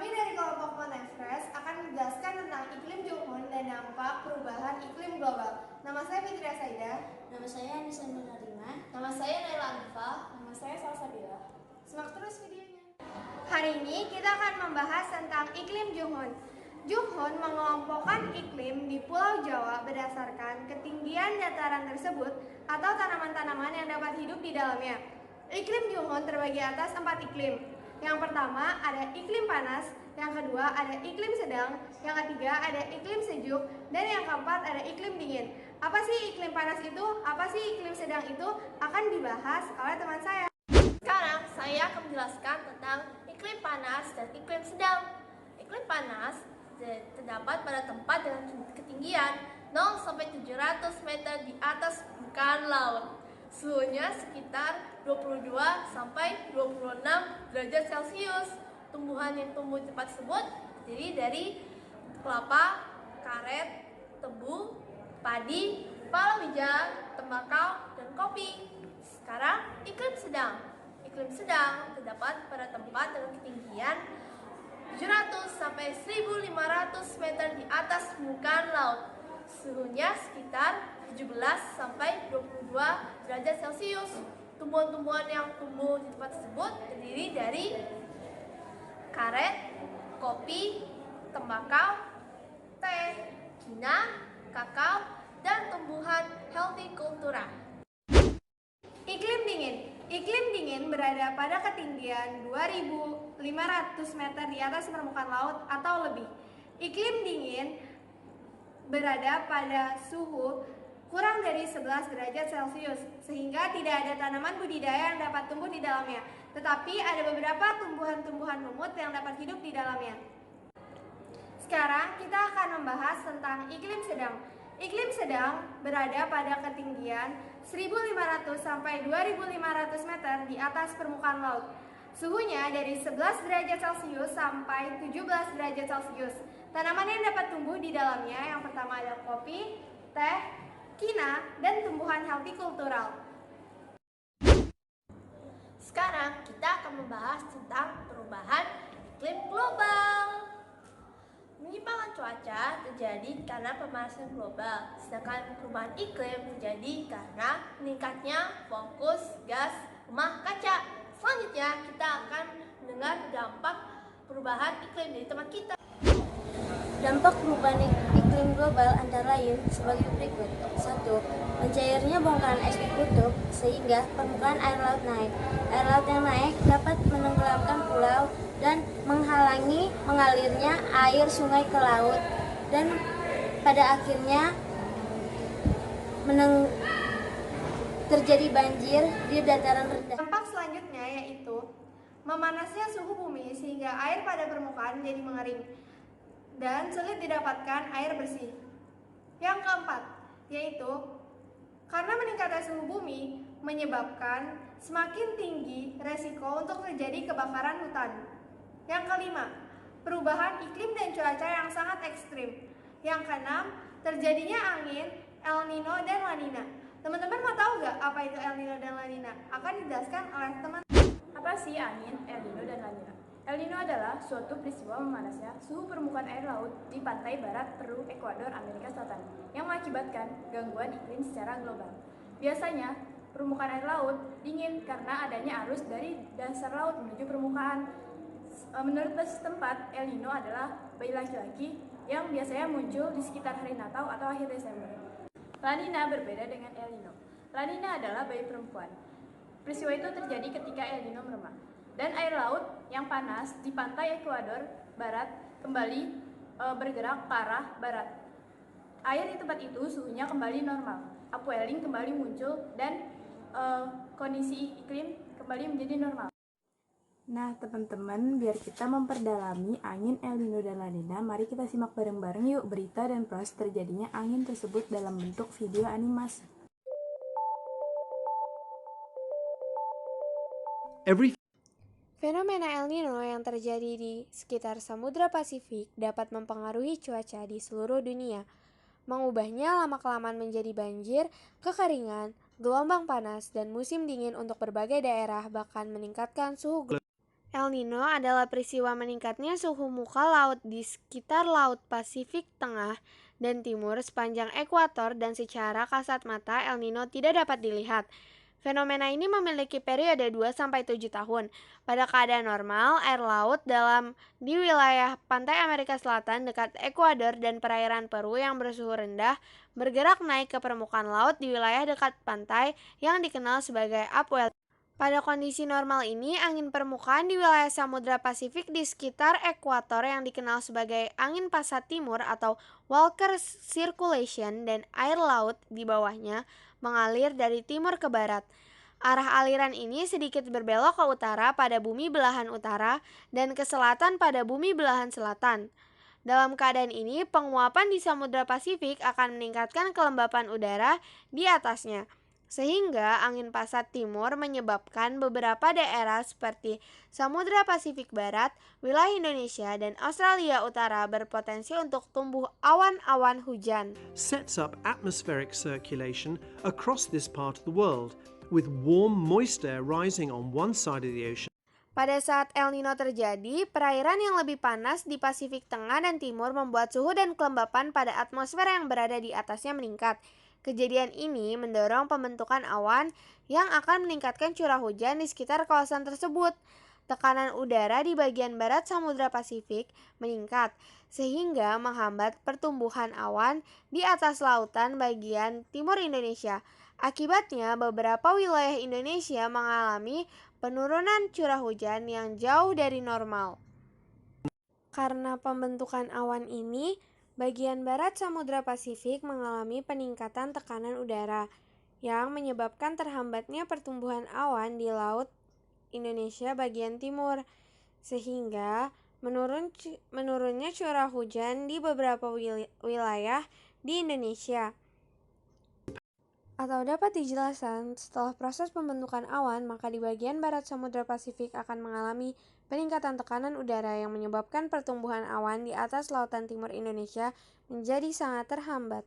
Kami dari kelompok Monefresh akan menjelaskan tentang iklim Junghun dan dampak perubahan iklim global. Nama saya Fitria Saida. Nama saya Anissa Nurarima. Nama saya Naila Anifa. Nama saya Salsabila. Simak terus videonya. Hari ini kita akan membahas tentang iklim Junghun. Junghun mengelompokkan iklim di Pulau Jawa berdasarkan ketinggian dataran tersebut atau tanaman-tanaman yang dapat hidup di dalamnya. Iklim Junghun terbagi atas 4 iklim. Yang pertama ada iklim panas, yang kedua ada iklim sedang, yang ketiga ada iklim sejuk, dan yang keempat ada iklim dingin. Apa sih iklim panas itu? Apa sih iklim sedang itu? Akan dibahas oleh teman saya. Sekarang saya akan menjelaskan tentang iklim panas dan iklim sedang. Iklim panas terdapat pada tempat dengan ketinggian 0 sampai 700 meter di atas permukaan laut. Suhunya sekitar 22 sampai 26 derajat Celcius. Tumbuhan yang tumbuh di tempat tersebut terdiri dari kelapa, karet, tebu, padi, palawija, tembakau, dan kopi. Sekarang iklim sedang. Iklim sedang terdapat pada tempat dengan ketinggian 700 sampai 1500 meter di atas permukaan laut. Suhunya sekitar 17 sampai 22 derajat Celcius. Tumbuhan-tumbuhan yang tumbuh di tempat tersebut terdiri dari karet, kopi, tembakau, teh, kina, kakao, dan tumbuhan hortikultura. Iklim dingin. Iklim dingin berada pada ketinggian 2500 meter di atas permukaan laut atau lebih. Iklim dingin berada pada suhu kurang dari 11 derajat Celcius, sehingga tidak ada tanaman budidaya yang dapat tumbuh di dalamnya. Tetapi ada beberapa tumbuhan-tumbuhan lumut yang dapat hidup di dalamnya. Sekarang kita akan membahas tentang iklim sedang. Iklim sedang berada pada ketinggian 1500 sampai 2500 meter di atas permukaan laut. Suhunya dari 11 derajat Celcius sampai 17 derajat Celcius. Tanaman yang dapat tumbuh di dalamnya yang pertama ada kopi, teh, kina, dan tumbuhan hortikultural. Sekarang kita akan membahas tentang perubahan iklim global. Penyimpangan cuaca terjadi karena pemanasan global, sedangkan perubahan iklim terjadi karena meningkatnya fokus gas rumah kaca. Selanjutnya kita akan mendengar dampak perubahan iklim di tempat kita. Dampak perubahan iklim global antara lain sebagai berikut. 1. Mencairnya bongkahan es di kutub sehingga permukaan air laut naik. Air laut yang naik dapat menenggelamkan pulau dan menghalangi mengalirnya air sungai ke laut dan pada akhirnya terjadi banjir di dataran rendah. Dampak selanjutnya yaitu memanasnya suhu bumi sehingga air pada permukaan menjadi mengering dan sulit didapatkan air bersih. Yang keempat, yaitu karena meningkatnya suhu bumi menyebabkan semakin tinggi resiko untuk terjadi kebakaran hutan. Yang kelima, perubahan iklim dan cuaca yang sangat ekstrim. Yang keenam, terjadinya angin, El Nino dan La Nina. Teman-teman mau tahu nggak apa itu El Nino dan La Nina? Akan dijelaskan oleh teman. Apa sih angin, El Nino, dan La Nina? El Nino adalah suatu peristiwa memanasnya suhu permukaan air laut di pantai barat Peru, Ekuador, Amerika Selatan yang mengakibatkan gangguan iklim secara global. Biasanya, permukaan air laut dingin karena adanya arus dari dasar laut menuju permukaan. Menurut setempat, El Nino adalah bayi laki-laki yang biasanya muncul di sekitar hari Natal atau akhir Desember. La Nina berbeda dengan El Nino. La Nina adalah bayi perempuan. Peristiwa itu terjadi ketika El Nino meremah dan air laut yang panas di pantai Ekuador Barat kembali bergerak ke arah barat. Air di tempat itu suhunya kembali normal, upwelling kembali muncul dan kondisi iklim kembali menjadi normal. Nah teman-teman, biar kita memperdalami angin El Nino dan La Nina, mari kita simak bareng-bareng yuk berita dan proses terjadinya angin tersebut dalam bentuk video animasi. Fenomena El Nino yang terjadi di sekitar Samudra Pasifik dapat mempengaruhi cuaca di seluruh dunia, mengubahnya lama-kelamaan menjadi banjir, kekeringan, gelombang panas, dan musim dingin untuk berbagai daerah, bahkan meningkatkan suhu global. El Nino adalah peristiwa meningkatnya suhu muka laut di sekitar Laut Pasifik Tengah dan Timur sepanjang ekuator dan secara kasat mata El Nino tidak dapat dilihat. Fenomena ini memiliki periode 2-7 tahun. Pada keadaan normal, air laut di wilayah pantai Amerika Selatan dekat Ekuador dan perairan Peru yang bersuhu rendah bergerak naik ke permukaan laut di wilayah dekat pantai yang dikenal sebagai upwelling. Pada kondisi normal ini, angin permukaan di wilayah Samudra Pasifik di sekitar ekuator yang dikenal sebagai angin pasat timur atau Walker Circulation dan air laut di bawahnya mengalir dari timur ke barat. Arah aliran ini sedikit berbelok ke utara pada bumi belahan utara dan ke selatan pada bumi belahan selatan. Dalam keadaan ini, penguapan di Samudra Pasifik akan meningkatkan kelembapan udara di atasnya, sehingga angin pasat timur menyebabkan beberapa daerah seperti Samudra Pasifik Barat, wilayah Indonesia, dan Australia Utara berpotensi untuk tumbuh awan-awan hujan. Sets up atmospheric circulation across this part of the world, with warm, moist air rising on one side of the ocean. Pada saat El Nino terjadi, perairan yang lebih panas di Pasifik Tengah dan Timur membuat suhu dan kelembapan pada atmosfer yang berada di atasnya meningkat. Kejadian ini mendorong pembentukan awan yang akan meningkatkan curah hujan di sekitar kawasan tersebut. Tekanan udara di bagian barat Samudra Pasifik meningkat, sehingga menghambat pertumbuhan awan di atas lautan bagian timur Indonesia. Akibatnya, beberapa wilayah Indonesia mengalami penurunan curah hujan yang jauh dari normal. Karena pembentukan awan ini, bagian barat Samudra Pasifik mengalami peningkatan tekanan udara yang menyebabkan terhambatnya pertumbuhan awan di laut Indonesia bagian timur, sehingga menurunnya curah hujan di beberapa wilayah di Indonesia. Atau dapat dijelaskan, setelah proses pembentukan awan, maka di bagian barat Samudra Pasifik akan mengalami peningkatan tekanan udara yang menyebabkan pertumbuhan awan di atas lautan timur Indonesia menjadi sangat terhambat.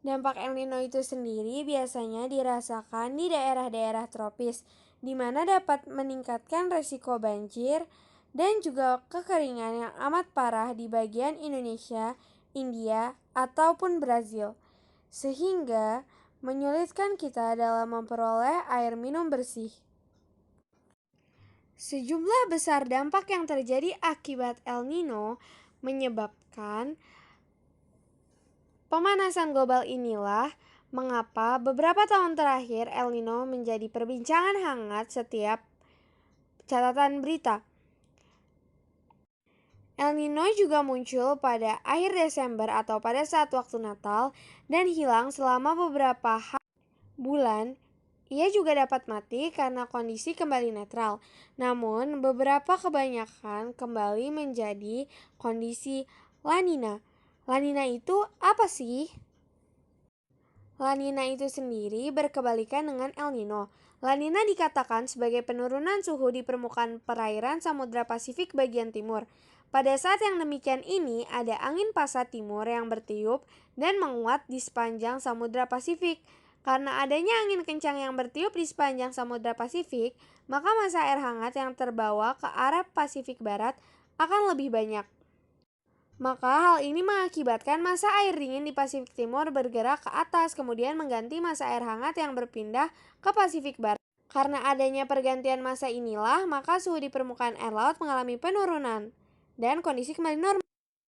Dampak El Nino itu sendiri biasanya dirasakan di daerah-daerah tropis, di mana dapat meningkatkan resiko banjir dan juga kekeringan yang amat parah di bagian Indonesia, India, ataupun Brazil, sehingga menyulitkan kita dalam memperoleh air minum bersih. Sejumlah besar dampak yang terjadi akibat El Nino menyebabkan pemanasan global. Inilah mengapa beberapa tahun terakhir El Nino menjadi perbincangan hangat setiap catatan berita. El Nino juga muncul pada akhir Desember atau pada saat waktu Natal dan hilang selama beberapa bulan. Ia juga dapat mati karena kondisi kembali netral. Namun, kebanyakan kembali menjadi kondisi La Nina. La Nina itu apa sih? La Nina itu sendiri berkebalikan dengan El Nino. La Nina dikatakan sebagai penurunan suhu di permukaan perairan Samudra Pasifik bagian timur. Pada saat yang demikian ini, ada angin pasat timur yang bertiup dan menguat di sepanjang Samudra Pasifik. Karena adanya angin kencang yang bertiup di sepanjang Samudra Pasifik, maka massa air hangat yang terbawa ke arah Pasifik Barat akan lebih banyak. Maka hal ini mengakibatkan massa air dingin di Pasifik Timur bergerak ke atas, kemudian mengganti massa air hangat yang berpindah ke Pasifik Barat. Karena adanya pergantian massa inilah, maka suhu di permukaan air laut mengalami penurunan dan kondisi kembali normal.